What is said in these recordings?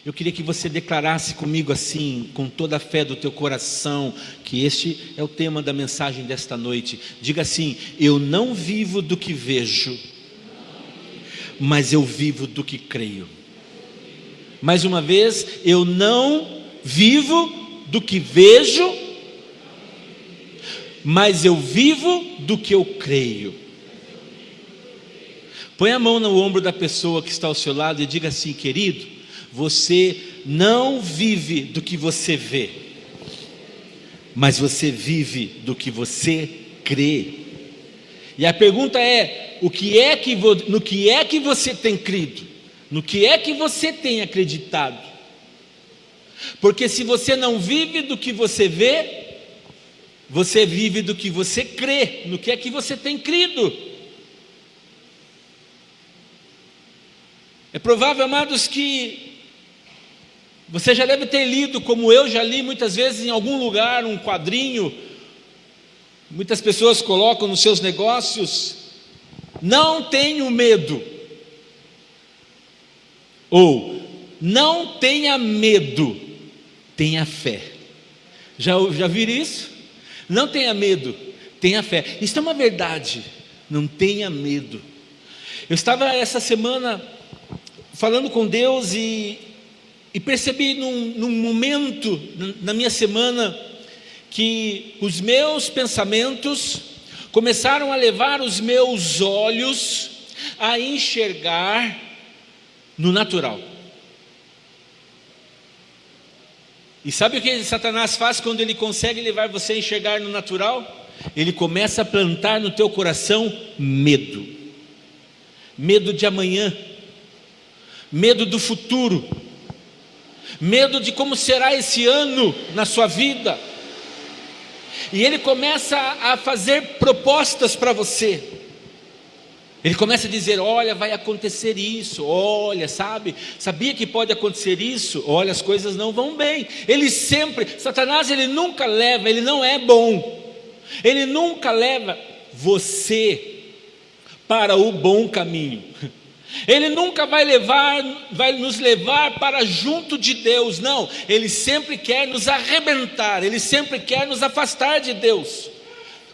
Eu queria que você declarasse comigo assim, com toda a fé do teu coração, que este é o tema da mensagem desta noite. Diga assim: eu não vivo do que vejo, mas eu vivo do que creio. Mais uma vez, eu não vivo do que vejo, mas eu vivo do que eu creio. Põe a mão no ombro da pessoa que está ao seu lado e diga assim: querido, você não vive do que você vê, mas você vive do que você crê. E a pergunta é: no que é que você tem crido? No que é que você tem acreditado? Porque se você não vive do que você vê, você vive do que você crê. No que é que você tem crido? É provável, amados, que você já deve ter lido, como eu já li muitas vezes em algum lugar, um quadrinho. Muitas pessoas colocam nos seus negócios: não tenho medo, ou não tenha medo, tenha fé. Já viram isso? Não tenha medo, tenha fé. Isso é uma verdade. Não tenha medo. Eu estava essa semana falando com Deus e percebi num momento na minha semana que os meus pensamentos começaram a levar os meus olhos a enxergar no natural. E sabe o que Satanás faz quando ele consegue levar você a enxergar no natural? Ele começa a plantar no teu coração medo. Medo de amanhã, medo do futuro, medo de como será esse ano na sua vida. E ele começa a fazer propostas para você. Ele começa a dizer: olha, vai acontecer isso, olha, sabia que pode acontecer isso, olha, as coisas não vão bem. Satanás, ele nunca leva, ele não é bom, ele nunca leva você para o bom caminho. Ele nunca vai nos levar para junto de Deus, não. Ele sempre quer nos arrebentar, ele sempre quer nos afastar de Deus.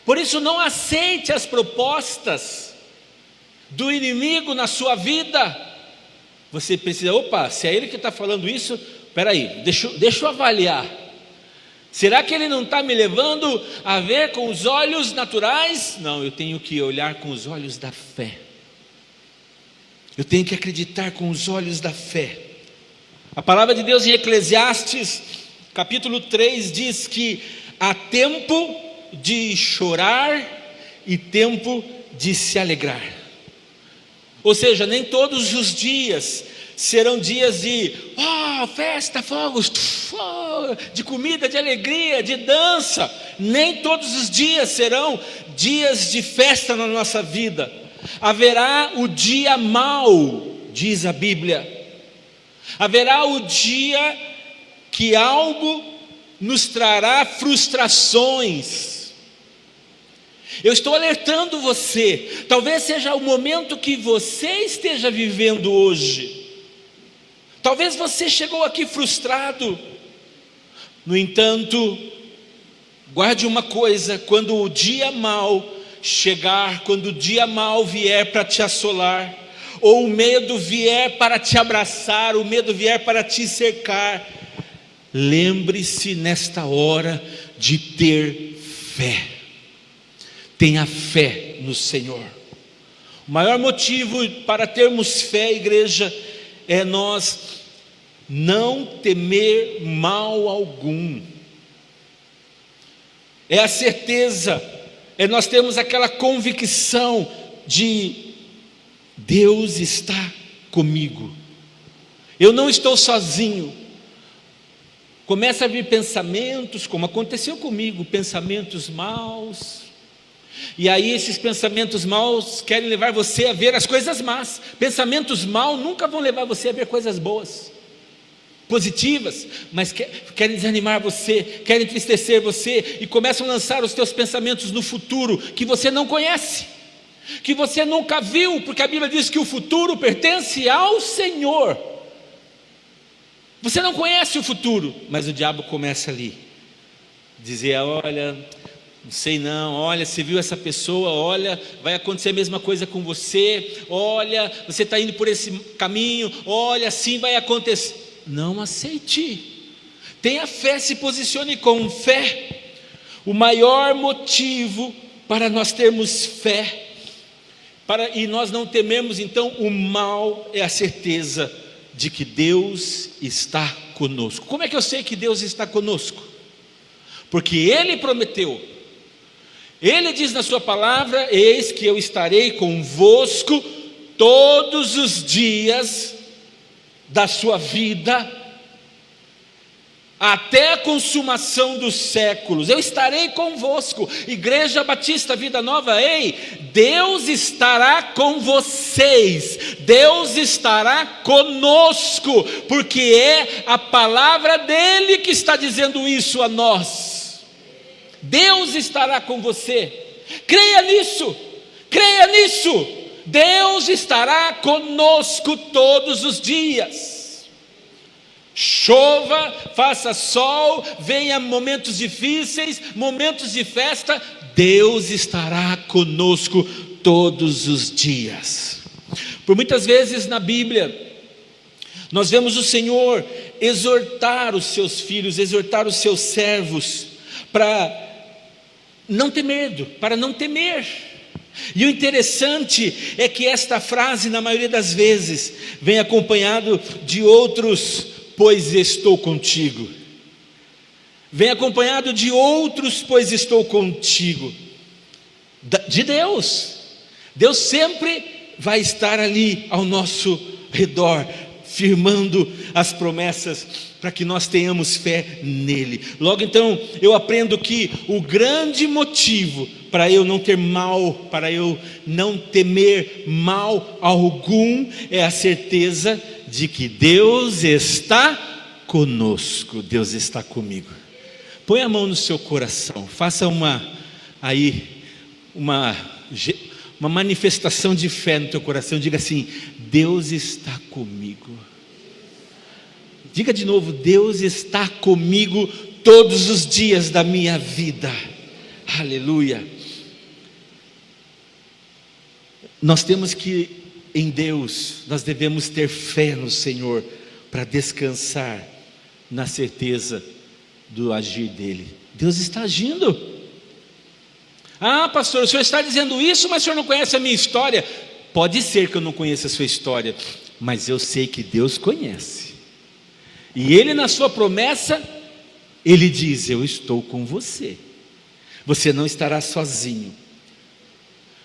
Por isso, não aceite as propostas do inimigo na sua vida. Você precisa: se é ele que está falando isso, peraí, deixa eu avaliar. Será que ele não está me levando a ver com os olhos naturais? Não, eu tenho que olhar com os olhos da fé. Eu tenho que acreditar com os olhos da fé. A palavra de Deus em Eclesiastes, capítulo 3, diz que há tempo de chorar e tempo de se alegrar. Ou seja, nem todos os dias serão dias de festa, fogos, de comida, de alegria, de dança. Nem todos os dias serão dias de festa na nossa vida. Haverá o dia mau, diz a Bíblia. Haverá o dia que algo nos trará frustrações. Eu estou alertando você. Talvez seja o momento que você esteja vivendo hoje. Talvez você chegou aqui frustrado. No entanto, guarde uma coisa: quando o dia mau chegar, quando o dia mau vier para te assolar, ou o medo vier para te abraçar, o medo vier para te cercar, lembre-se nesta hora de ter fé. Tenha fé no Senhor. O maior motivo para termos fé, igreja, é nós não temer mal algum. É a certeza, nós temos aquela convicção de: Deus está comigo, eu não estou sozinho. Começa a vir pensamentos, como aconteceu comigo, pensamentos maus. E aí esses pensamentos maus querem levar você a ver as coisas más. Pensamentos maus nunca vão levar você a ver coisas boas, positivas, mas querem desanimar você, querem entristecer você, e começam a lançar os teus pensamentos no futuro que você não conhece, que você nunca viu, porque a Bíblia diz que o futuro pertence ao Senhor. Você não conhece o futuro, mas o diabo começa ali, dizer: olha, não sei não, olha, você viu essa pessoa, olha, vai acontecer a mesma coisa com você, olha, você está indo por esse caminho, olha, assim vai acontecer. Não aceite, tenha fé, se posicione com fé. O maior motivo para nós termos fé, e nós não tememos então o mal, é a certeza de que Deus está conosco. Como é que eu sei que Deus está conosco? Porque Ele prometeu, Ele diz na sua palavra: eis que eu estarei convosco todos os dias da sua vida, até a consumação dos séculos. Eu estarei convosco. Igreja Batista Vida Nova, ei, Deus estará com vocês, Deus estará conosco, porque é a palavra dele que está dizendo isso a nós. Deus estará com você, creia nisso, creia nisso. Deus estará conosco todos os dias. Chova, faça sol, venha momentos difíceis, momentos de festa, Deus estará conosco todos os dias. Por muitas vezes na Bíblia, nós vemos o Senhor exortar os seus filhos, exortar os seus servos, para não ter medo, para não temer. E o interessante é que esta frase, na maioria das vezes, vem acompanhado de outros: pois estou contigo. Vem acompanhado de outros: pois estou contigo. De Deus. Deus sempre vai estar ali ao nosso redor, firmando as promessas, para que nós tenhamos fé nele. Logo então, eu aprendo que o grande motivo para eu não ter mal, para eu não temer mal algum, é a certeza de que Deus está conosco, Deus está comigo. Põe a mão no seu coração, faça uma manifestação de fé no teu coração, diga assim: Deus está comigo. Diga de novo: Deus está comigo todos os dias da minha vida. Aleluia. Nós temos que, em Deus, nós devemos ter fé no Senhor, para descansar na certeza do agir dele. Deus está agindo. Ah, pastor, o senhor está dizendo isso, mas o senhor não conhece a minha história. Pode ser que eu não conheça a sua história, mas eu sei que Deus conhece. E Ele, na sua promessa, Ele diz: eu estou com você, você não estará sozinho.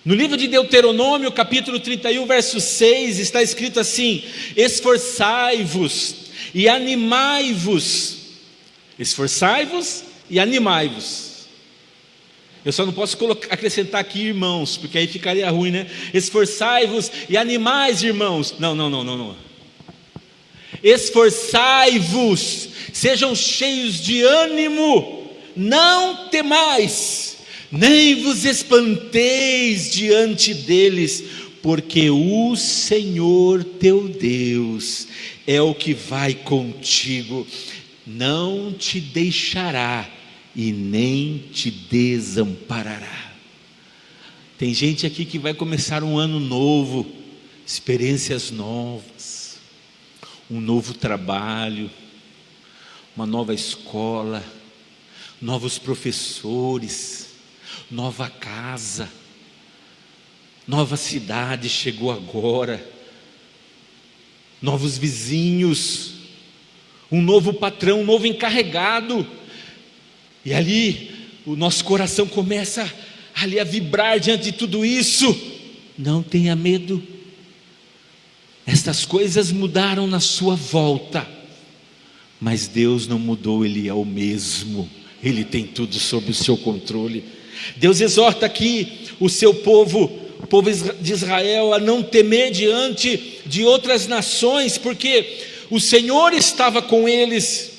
No livro de Deuteronômio, capítulo 31, verso 6, está escrito assim: esforçai-vos e animai-vos. Esforçai-vos e animai-vos. Eu só não posso acrescentar aqui irmãos, porque aí ficaria ruim, né? Esforçai-vos e animais, irmãos. Não. Esforçai-vos, sejam cheios de ânimo, não temais, nem vos espanteis diante deles, porque o Senhor teu Deus é o que vai contigo, não te deixará e nem te desamparará. Tem gente aqui que vai começar um ano novo, experiências novas, um novo trabalho, uma nova escola, novos professores, nova casa, nova cidade chegou agora, novos vizinhos, um novo patrão, um novo encarregado. E ali o nosso coração começa ali a vibrar diante de tudo isso. Não tenha medo. Estas coisas mudaram na sua volta, mas Deus não mudou, Ele é o mesmo. Ele tem tudo sob o seu controle. Deus exorta aqui o seu povo, o povo de Israel, a não temer diante de outras nações, porque o Senhor estava com eles.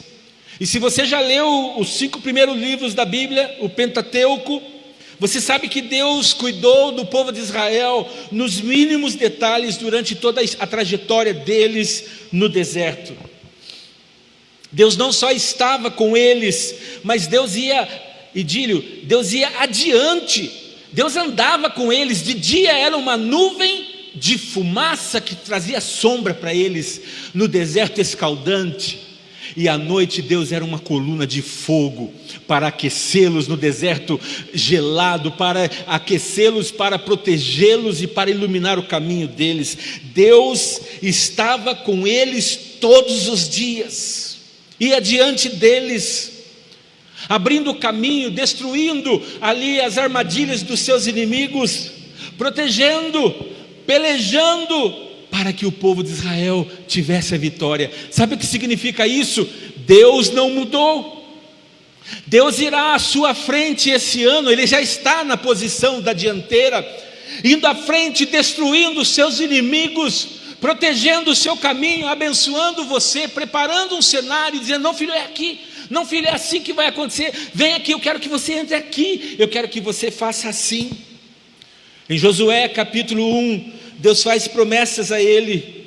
E se você já leu os 5 primeiros livros da Bíblia, o Pentateuco, você sabe que Deus cuidou do povo de Israel nos mínimos detalhes durante toda a trajetória deles no deserto. Deus não só estava com eles, mas Deus ia adiante, Deus andava com eles. De dia era uma nuvem de fumaça que trazia sombra para eles no deserto escaldante, e à noite Deus era uma coluna de fogo para aquecê-los no deserto gelado, para aquecê-los, para protegê-los e para iluminar o caminho deles. Deus estava com eles todos os dias, ia diante deles, abrindo o caminho, destruindo ali as armadilhas dos seus inimigos, protegendo, pelejando, para que o povo de Israel tivesse a vitória. Sabe o que significa isso? Deus não mudou. Deus irá à sua frente esse ano. Ele já está na posição da dianteira, indo à frente, destruindo os seus inimigos, protegendo o seu caminho, abençoando você, preparando um cenário, dizendo: não, filho, é aqui. Não, filho, é assim que vai acontecer. Vem aqui, eu quero que você entre aqui, eu quero que você faça assim. Em Josué capítulo 1, Deus faz promessas a ele.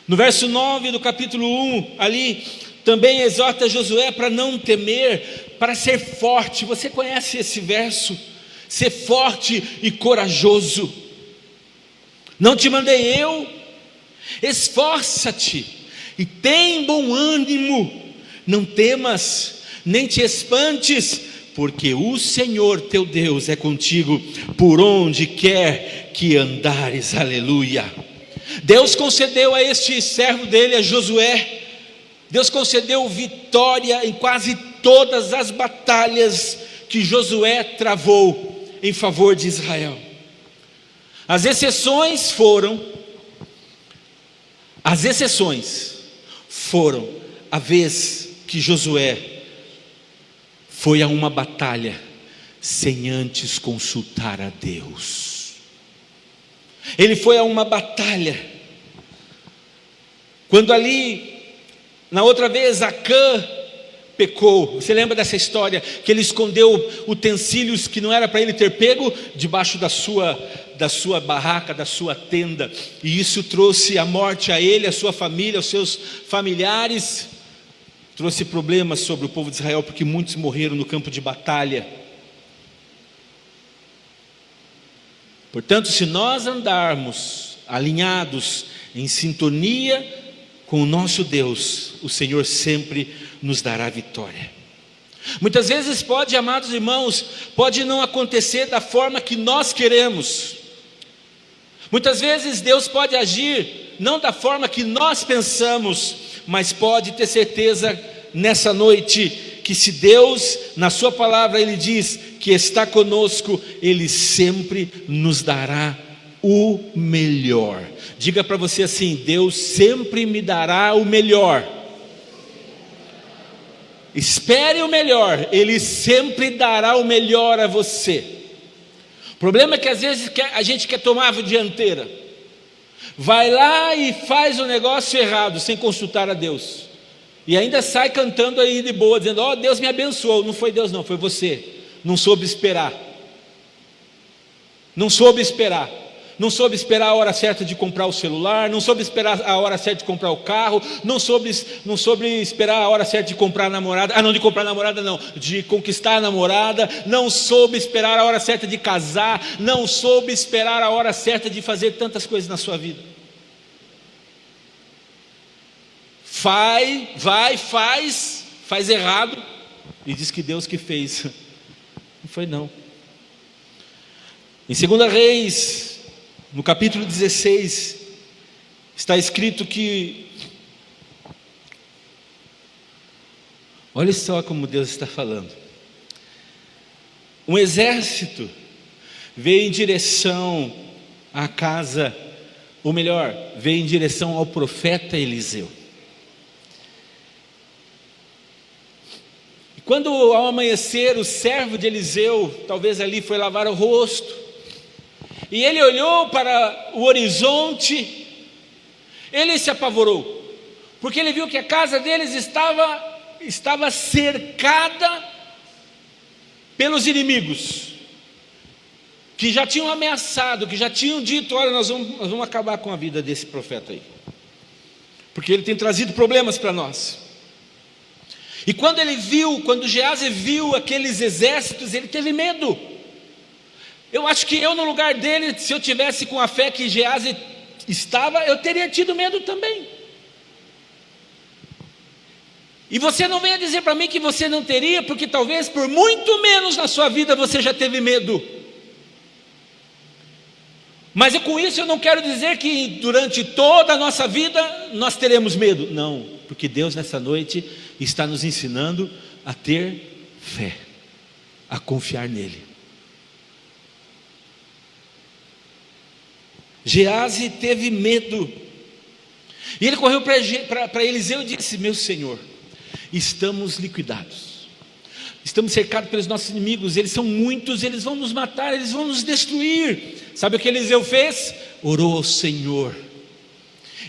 No verso 9 do capítulo 1, ali também exorta Josué para não temer, para ser forte. Você conhece esse verso? Ser forte e corajoso. Não te mandei eu? Esforça-te e tem bom ânimo. Não temas, nem te espantes, porque o Senhor teu Deus é contigo por onde quer que andares. Aleluia. Deus concedeu a este servo dele, a Josué, Deus concedeu vitória em quase todas as batalhas que Josué travou em favor de Israel. As exceções foram a vez que Josué foi a uma batalha sem antes consultar a Deus. Ele foi a uma batalha quando ali, na outra vez, Acã pecou. Você lembra dessa história? Que ele escondeu utensílios que não era para ele ter pego debaixo da sua barraca, da sua tenda, e isso trouxe a morte a ele, a sua família, aos seus familiares. Trouxe problemas sobre o povo de Israel, porque muitos morreram no campo de batalha. Portanto, se nós andarmos alinhados, em sintonia com o nosso Deus, o Senhor sempre nos dará vitória. Muitas vezes pode, amados irmãos, pode não acontecer da forma que nós queremos. Muitas vezes Deus pode agir não da forma que nós pensamos, mas pode ter certeza nessa noite que se Deus, na sua palavra, Ele diz que está conosco, Ele sempre nos dará o melhor. Diga para você assim: Deus sempre me dará o melhor. Espere o melhor, Ele sempre dará o melhor a você. O problema é que às vezes a gente quer tomar a dianteira, vai lá e faz o negócio errado, sem consultar a Deus, e ainda sai cantando aí de boa, dizendo: ó, Deus me abençoou. Não foi Deus não, foi você. Não soube esperar. Não soube esperar a hora certa de comprar o celular, não soube esperar a hora certa de comprar o carro, não soube esperar a hora certa de comprar a namorada, não de comprar a namorada não, de conquistar a namorada, não soube esperar a hora certa de casar, não soube esperar a hora certa de fazer tantas coisas na sua vida. Faz errado e diz que Deus que fez. Não foi não. Em 2 Reis, no capítulo 16, está escrito que, olha só como Deus está falando. Um exército veio em direção à casa, ou melhor, veio em direção ao profeta Eliseu. E quando ao amanhecer, o servo de Eliseu, talvez ali foi lavar o rosto, e ele olhou para o horizonte, ele se apavorou, porque ele viu que a casa deles estava cercada pelos inimigos, que já tinham ameaçado, que já tinham dito: olha, nós vamos acabar com a vida desse profeta aí, porque ele tem trazido problemas para nós. E quando Geazi viu aqueles exércitos, ele teve medo. Eu acho que eu, no lugar dele, se eu tivesse com a fé que Geazi estava, eu teria tido medo também. E você não venha dizer para mim que você não teria, porque talvez por muito menos na sua vida você já teve medo. Mas com isso eu não quero dizer que durante toda a nossa vida nós teremos medo. Não, porque Deus nessa noite está nos ensinando a ter fé, a confiar nele. Geazi teve medo, e ele correu para Eliseu e disse: meu senhor, estamos liquidados, estamos cercados pelos nossos inimigos, eles são muitos, eles vão nos matar, eles vão nos destruir. Sabe o que Eliseu fez? Orou ao Senhor,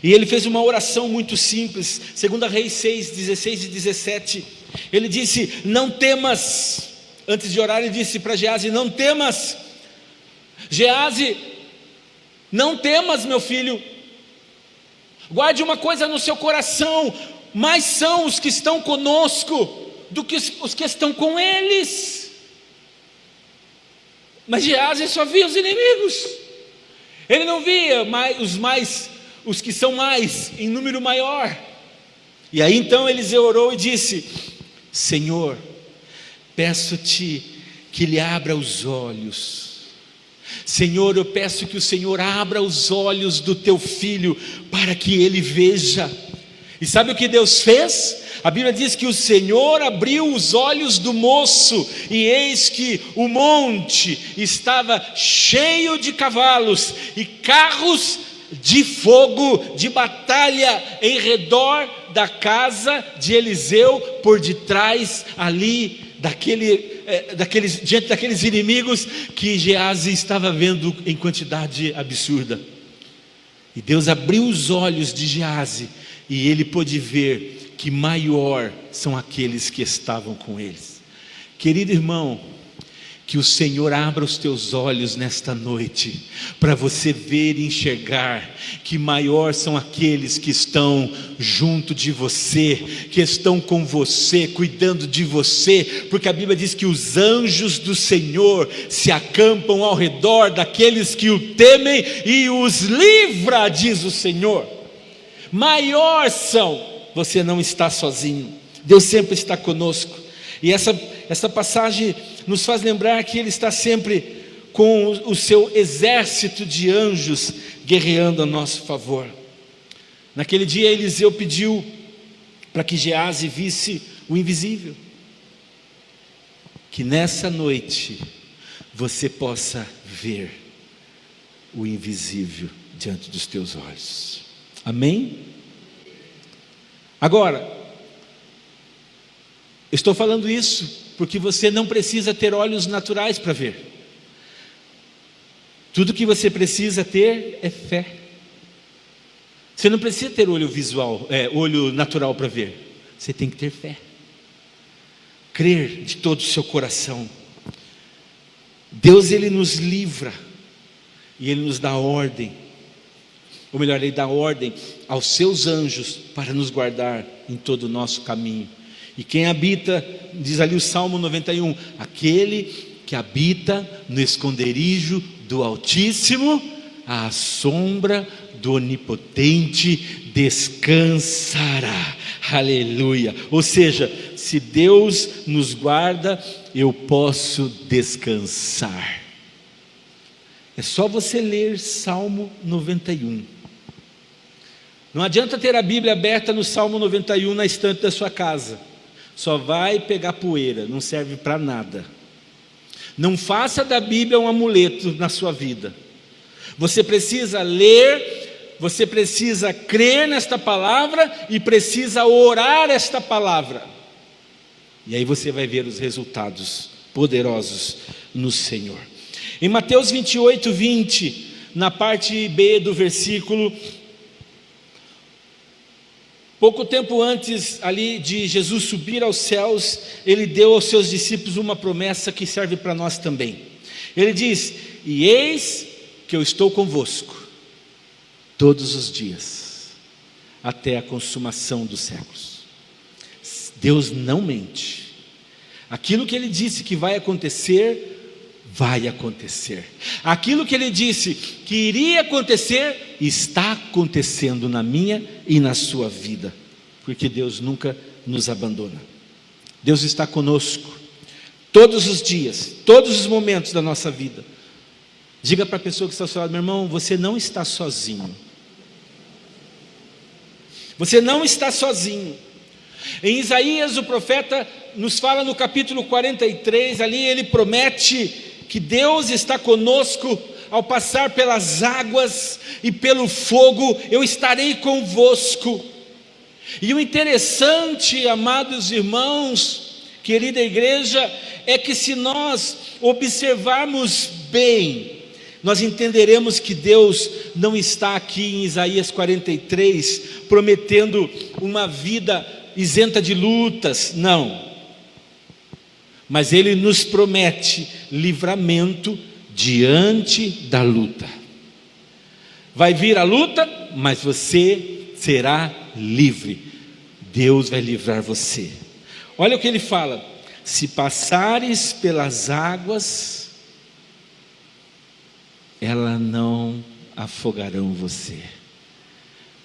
e ele fez uma oração muito simples. 2 Reis 6, 16 e 17, ele disse: não temas. Antes de orar ele disse para Geazi: não temas. Geazi, não temas, meu filho. Guarde uma coisa no seu coração: mais são os que estão conosco do que os que estão com eles. Mas Geazi só via os inimigos, ele não via os que são mais, em número maior. E aí então Eliseu orou e disse: Senhor, peço-te que lhe abra os olhos. Senhor, eu peço que o Senhor abra os olhos do teu filho, para que ele veja. E sabe o que Deus fez? A Bíblia diz que o Senhor abriu os olhos do moço, e eis que o monte estava cheio de cavalos e carros de fogo, de batalha, em redor da casa de Eliseu, por detrás ali, diante daqueles inimigos que Geazi estava vendo em quantidade absurda. E Deus abriu os olhos de Geazi, e ele pôde ver que maior são aqueles que estavam com eles. Querido irmão, que o Senhor abra os teus olhos nesta noite, para você ver e enxergar que maior são aqueles que estão junto de você, que estão com você, cuidando de você, porque a Bíblia diz que os anjos do Senhor se acampam ao redor daqueles que o temem e os livra, diz o Senhor. Maior são. Você não está sozinho, Deus sempre está conosco. E essa passagem nos faz lembrar que Ele está sempre com o seu exército de anjos guerreando a nosso favor. Naquele dia Eliseu pediu para que Geazi visse o invisível. Que nessa noite você possa ver o invisível diante dos teus olhos. Amém? Agora, estou falando isso porque você não precisa ter olhos naturais para ver. Tudo que você precisa ter é fé. Você não precisa ter olho natural para ver. Você tem que ter fé. Crer de todo o seu coração. Deus, Ele nos livra e Ele nos dá ordem. Ou melhor, Ele dá ordem aos seus anjos para nos guardar em todo o nosso caminho. E quem habita, diz ali o Salmo 91, aquele que habita no esconderijo do Altíssimo, à sombra do Onipotente descansará. Aleluia. Ou seja, se Deus nos guarda, eu posso descansar. É só você ler Salmo 91. Não adianta ter a Bíblia aberta no Salmo 91 na estante da sua casa. Só vai pegar poeira, não serve para nada. Não faça da Bíblia um amuleto na sua vida. Você precisa ler, você precisa crer nesta palavra e precisa orar esta palavra. E aí você vai ver os resultados poderosos no Senhor. Em Mateus 28, 20, na parte B do versículo, pouco tempo antes ali de Jesus subir aos céus, Ele deu aos seus discípulos uma promessa que serve para nós também. Ele diz: e eis que eu estou convosco todos os dias, até a consumação dos séculos. Deus não mente. Aquilo que Ele disse que vai acontecer, vai acontecer. Aquilo que Ele disse que iria acontecer, está acontecendo na minha e na sua vida, porque Deus nunca nos abandona. Deus está conosco, todos os dias, todos os momentos da nossa vida. Diga para a pessoa que está ao seu lado: meu irmão, você não está sozinho. Você não está sozinho. Em Isaías, o profeta nos fala no capítulo 43, ali ele promete que Deus está conosco. Ao passar pelas águas e pelo fogo, eu estarei convosco. E o interessante, amados irmãos, querida igreja, é que se nós observarmos bem, nós entenderemos que Deus não está aqui em Isaías 43 prometendo uma vida isenta de lutas, não. Mas Ele nos promete livramento diante da luta. Vai vir a luta, mas você será livre. Deus vai livrar você. Olha o que Ele fala: se passares pelas águas, elas não afogarão você.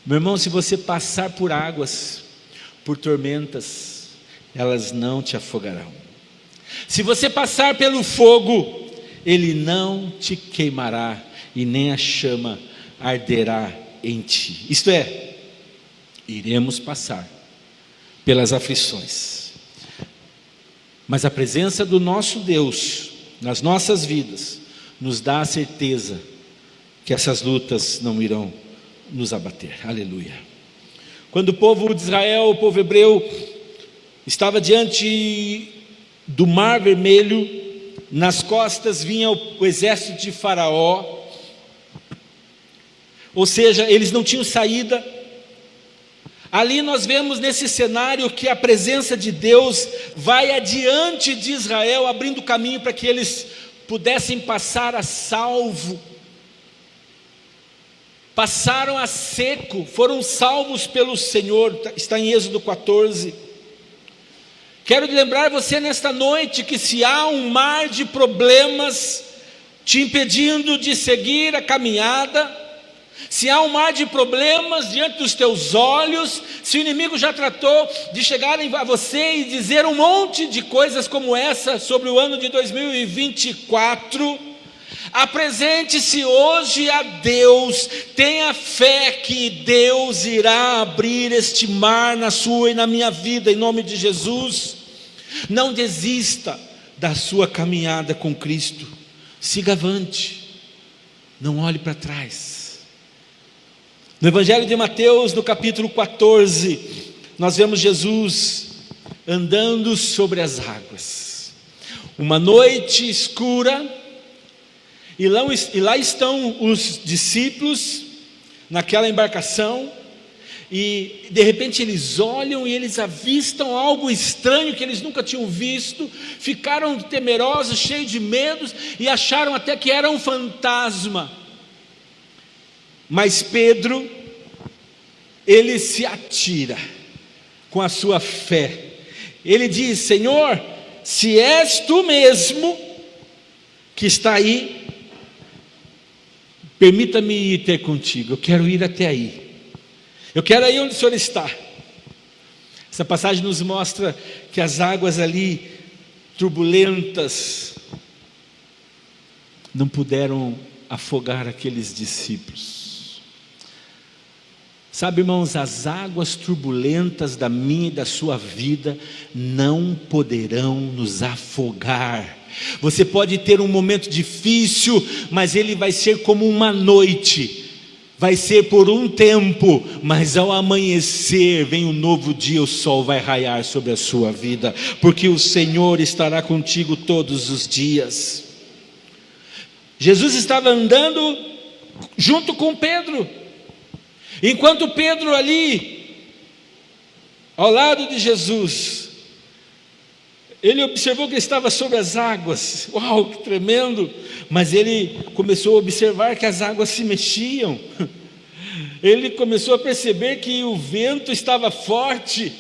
Meu irmão, se você passar por águas, por tormentas, elas não te afogarão. Se você passar pelo fogo, ele não te queimará, e nem a chama arderá em ti. Isto é, iremos passar pelas aflições, mas a presença do nosso Deus nas nossas vidas nos dá a certeza que essas lutas não irão nos abater. Aleluia. Quando o povo de Israel, o povo hebreu, estava diante do Mar Vermelho, nas costas vinha o exército de Faraó, ou seja, eles não tinham saída. Ali nós vemos nesse cenário que a presença de Deus vai adiante de Israel, abrindo caminho para que eles pudessem passar a salvo. Passaram a seco, foram salvos pelo Senhor, está em Êxodo 14. Quero lembrar você nesta noite que se há um mar de problemas te impedindo de seguir a caminhada, se há um mar de problemas diante dos teus olhos, se o inimigo já tratou de chegar a você e dizer um monte de coisas como essa sobre o ano de 2024, apresente-se hoje a Deus, tenha fé que Deus irá abrir este mar na sua e na minha vida, em nome de Jesus. Não desista da sua caminhada com Cristo, siga avante, não olhe para trás. No Evangelho de Mateus, no capítulo 14, nós vemos Jesus andando sobre as águas, uma noite escura, e lá estão os discípulos naquela embarcação, e de repente eles olham e eles avistam algo estranho que eles nunca tinham visto, ficaram temerosos, cheios de medos, e acharam até que era um fantasma. Mas Pedro, ele se atira com a sua fé, ele diz: Senhor, se és tu mesmo que está aí, permita-me ir ter contigo, eu quero ir até aí, eu quero ir onde o Senhor está. Essa passagem nos mostra que as águas ali, turbulentas, não puderam afogar aqueles discípulos. Sabe, irmãos, as águas turbulentas da minha e da sua vida não poderão nos afogar. Você pode ter um momento difícil, mas ele vai ser como uma noite, vai ser por um tempo, mas ao amanhecer vem um novo dia, o sol vai raiar sobre a sua vida, porque o Senhor estará contigo todos os dias. Jesus estava andando junto com Pedro, enquanto Pedro ali, ao lado de Jesus, ele observou que ele estava sobre as águas. Uau, que tremendo! Mas ele começou a observar que as águas se mexiam. Ele começou a perceber que o vento estava forte.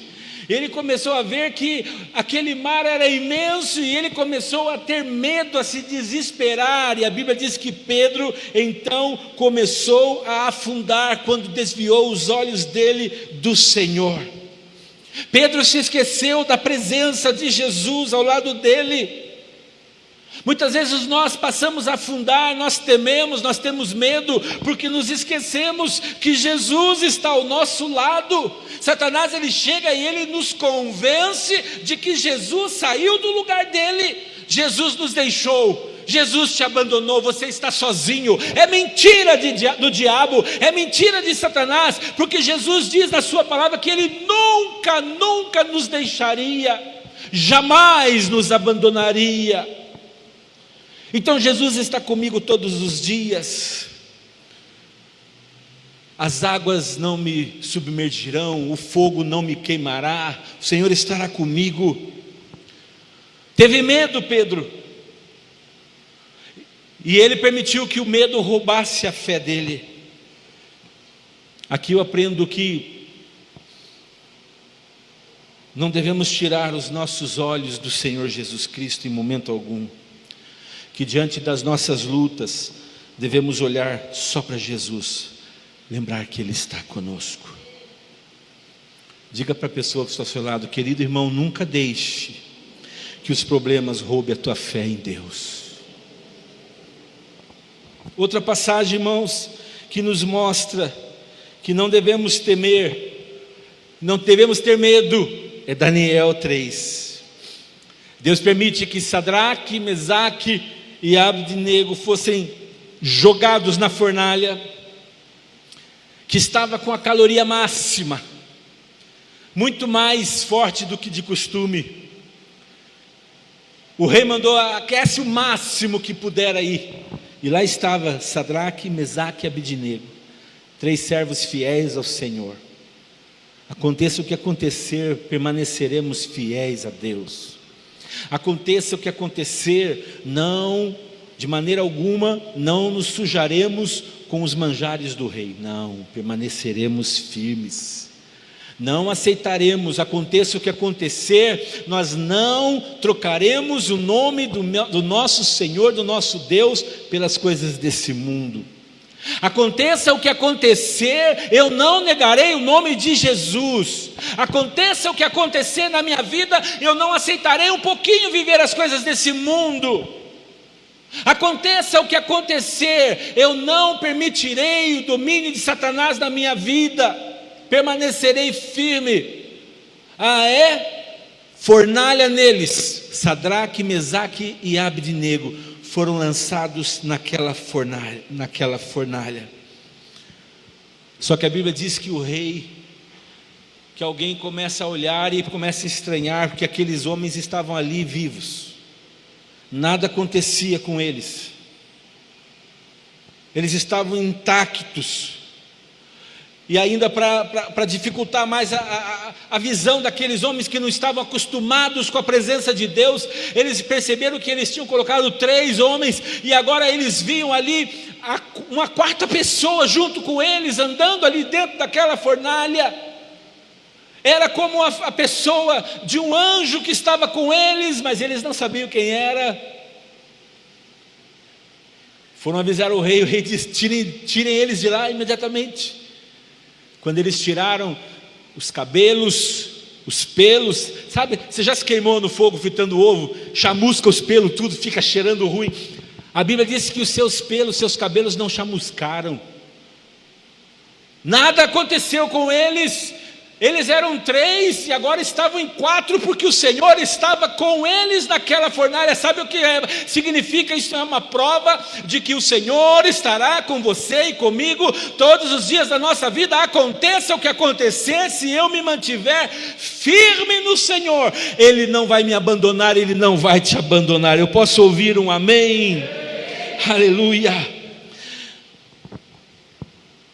Ele começou a ver que aquele mar era imenso e ele começou a ter medo, a se desesperar. E a Bíblia diz que Pedro então começou a afundar quando desviou os olhos dele do Senhor. Pedro se esqueceu da presença de Jesus ao lado dele. Muitas vezes nós passamos a afundar, nós tememos, nós temos medo, porque nos esquecemos que Jesus está ao nosso lado. Satanás, ele chega e ele nos convence de que Jesus saiu do lugar dele. Jesus nos deixou, Jesus te abandonou, você está sozinho. É mentira do diabo, é mentira de Satanás, porque Jesus diz na sua palavra que ele nunca, nunca nos deixaria, jamais nos abandonaria. Então Jesus está comigo todos os dias. As águas não me submergirão, o fogo não me queimará, o Senhor estará comigo. Teve medo Pedro, e ele permitiu que o medo roubasse a fé dele. Aqui eu aprendo que não devemos tirar os nossos olhos do Senhor Jesus Cristo em momento algum. Que diante das nossas lutas, devemos olhar só para Jesus, lembrar que Ele está conosco. Diga para a pessoa que está ao seu lado: querido irmão, nunca deixe que os problemas roubem a tua fé em Deus. Outra passagem, irmãos, que nos mostra que não devemos temer, não devemos ter medo, é Daniel 3. Deus permite que Sadraque, Mesaque e Abdenego fossem jogados na fornalha, que estava com a caloria máxima, muito mais forte do que de costume. O rei mandou: aquece o máximo que puder aí. E lá estava Sadraque, Mesaque e Abdenego, 3 servos fiéis ao Senhor. Aconteça o que acontecer, permaneceremos fiéis a Deus. Aconteça o que acontecer, não, de maneira alguma, não nos sujaremos com os manjares do rei. Não, permaneceremos firmes. Não aceitaremos, aconteça o que acontecer, nós não trocaremos o nome do nosso Senhor, do nosso Deus, pelas coisas desse mundo. Aconteça o que acontecer, eu não negarei o nome de Jesus. Aconteça o que acontecer na minha vida, eu não aceitarei um pouquinho viver as coisas desse mundo. Aconteça o que acontecer, eu não permitirei o domínio de Satanás na minha vida, permanecerei firme. Fornalha neles. Sadraque, Mesaque e Abdenego foram lançados naquela fornalha. Só que a Bíblia diz que o rei, que alguém começa a olhar e começa a estranhar, porque aqueles homens estavam ali vivos, nada acontecia com eles, eles estavam intactos. E ainda para dificultar mais a visão daqueles homens que não estavam acostumados com a presença de Deus, eles perceberam que eles tinham colocado 3 homens, e agora eles viam ali uma 4ª pessoa junto com eles, andando ali dentro daquela fornalha. Era como a pessoa de um anjo que estava com eles, mas eles não sabiam quem era. Foram avisar o rei disse: tirem eles de lá imediatamente. Quando eles tiraram os cabelos, os pelos, sabe, você já se queimou no fogo fritando ovo, chamusca os pelos, tudo fica cheirando ruim. A Bíblia diz que os seus pelos, seus cabelos não chamuscaram, nada aconteceu com eles. Eles eram 3 e agora estavam em 4, porque o Senhor estava com eles naquela fornalha. Sabe o que significa? Isso é uma prova de que o Senhor estará com você e comigo todos os dias da nossa vida. Aconteça o que acontecer, se eu me mantiver firme no Senhor, Ele não vai me abandonar, Ele não vai te abandonar. Eu posso ouvir um amém? Aleluia.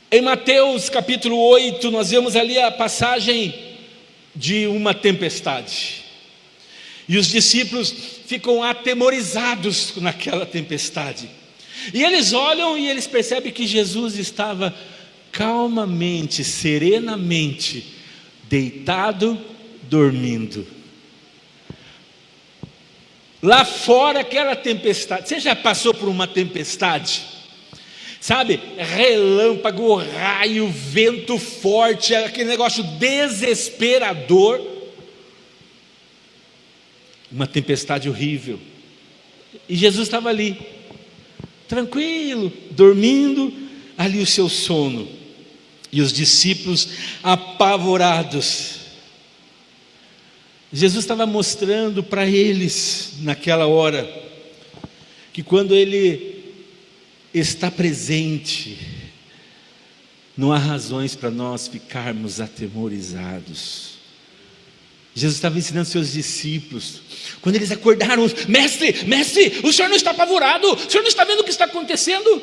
Em Mateus capítulo 8, nós vemos ali a passagem de uma tempestade, e os discípulos ficam atemorizados naquela tempestade, e eles olham e eles percebem que Jesus estava calmamente, serenamente, deitado dormindo. Lá fora aquela tempestade. Você já passou por uma tempestade? Sabe, relâmpago, raio, vento forte, aquele negócio desesperador. Uma tempestade horrível. E Jesus estava ali, tranquilo, dormindo, ali o seu sono. E os discípulos apavorados. Jesus estava mostrando para eles, naquela hora, que quando Ele está presente, não há razões para nós ficarmos atemorizados. Jesus estava ensinando seus discípulos, quando eles acordaram: mestre, o senhor não está apavorado? O senhor não está vendo o que está acontecendo?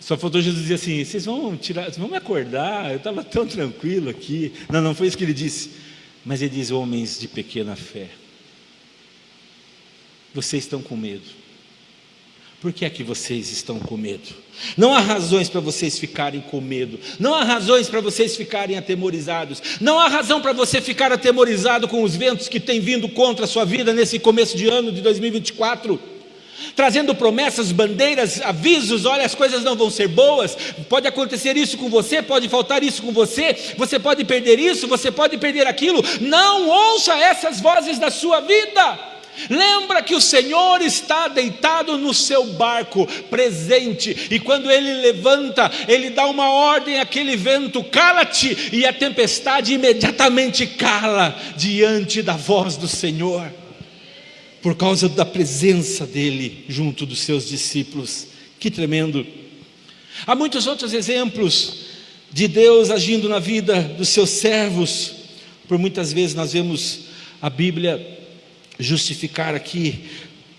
Só faltou Jesus dizer assim: vocês vão me acordar, eu estava tão tranquilo aqui. Não foi isso que ele disse, mas ele diz: homens de pequena fé, vocês estão com medo. Por que é que vocês estão com medo? Não há razões para vocês ficarem com medo, não há razões para vocês ficarem atemorizados, não há razão para você ficar atemorizado com os ventos que têm vindo contra a sua vida nesse começo de ano de 2024, trazendo promessas, bandeiras, avisos: olha, as coisas não vão ser boas, pode acontecer isso com você, pode faltar isso com você, você pode perder isso, você pode perder aquilo. Não ouça essas vozes da sua vida. Lembra que o Senhor está deitado no seu barco, presente, e quando Ele levanta, Ele dá uma ordem àquele vento: cala-te, e a tempestade imediatamente cala diante da voz do Senhor, por causa da presença dEle junto dos seus discípulos. Que tremendo! Há muitos outros exemplos de Deus agindo na vida dos seus servos. Por muitas vezes nós vemos a Bíblia justificar aqui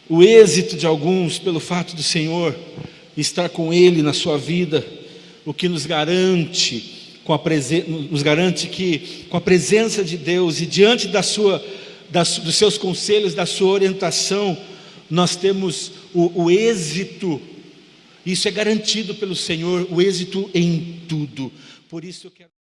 o êxito de alguns pelo fato do Senhor estar com ele na sua vida, o que nos garante que com a presença de Deus e diante dos seus conselhos, da sua orientação, nós temos o êxito. Isso é garantido pelo Senhor, o êxito em tudo. Por isso eu quero